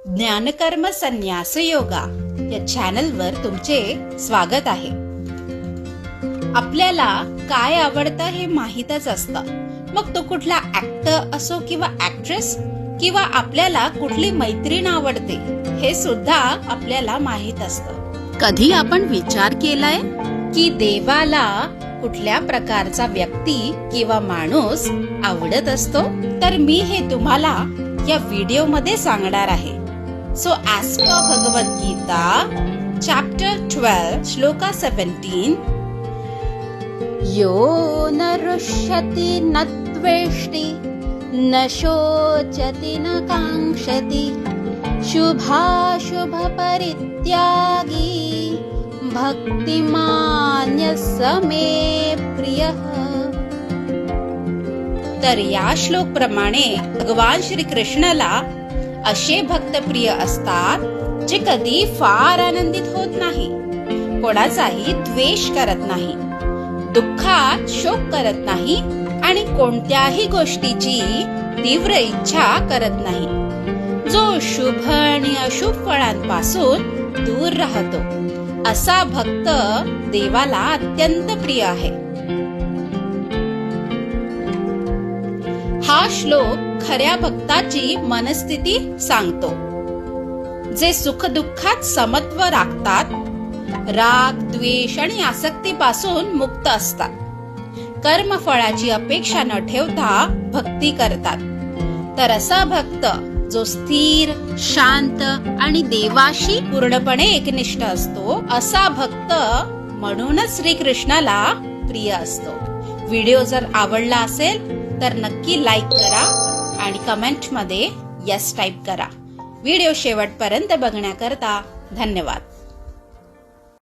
ज्ञानकर्म संन्यास योगा या चॅनलवर तुमचे स्वागत आहे. आपल्याला काय आवडतं हे माहीतच असतं. मग तो कुठला ऍक्टर असो किंवा ऍक्ट्रेस, किंवा आपल्याला कुठली मैत्रीण आवडते हे सुद्धा आपल्याला माहीत असतं. कधी आपण विचार केलाय की देवाला कुठल्या प्रकारचा व्यक्ती किंवा माणूस आवडत असतो? तर मी हे तुम्हाला या व्हिडिओ मध्ये सांगणार आहे. So as per Bhagavad Gita chapter 12 श्लोका 17, यो न रुष्यति न द्वेष्टि न शोचति न कांक्षति शुभाशुभ परित्यागी भक्तिमान्य समे प्रियः. तर या श्लोक प्रमाणे भगवान श्री कृष्णाला असे भक्त प्रिय असतात जे कधी फार आनंदित होत नाही, कोणाचाही द्वेष करत नाही, दुःखात शोक करत नाही आणि कोणत्याही गोष्टीची तीव्र इच्छा करत नाही, जो शुभ आणि अशुभ फळांपासून दूर राहतो, असा भक्त देवाला अत्यंत प्रिय आहे. हा श्लोक खऱ्या भक्ताची मनस्थिती सांगतो, जे सुख दुःखात समत्व राखतात, राग द्वेष आणि आसक्तीपासून मुक्त असतात, कर्मफळाची अपेक्षा न ठेवता भक्ती करतात. तर असा भक्त जो स्थिर, शांत आणि देवाशी पूर्णपणे एकनिष्ठ असतो, असा भक्त म्हणूनच श्रीकृष्णाला प्रिय असतो. व्हिडिओ जर आवडला असेल तर नक्की लाईक करा आणि कमेंट मध्ये यस टाईप करा. व्हिडिओ शेवटपर्यंत बघण्याकरता धन्यवाद.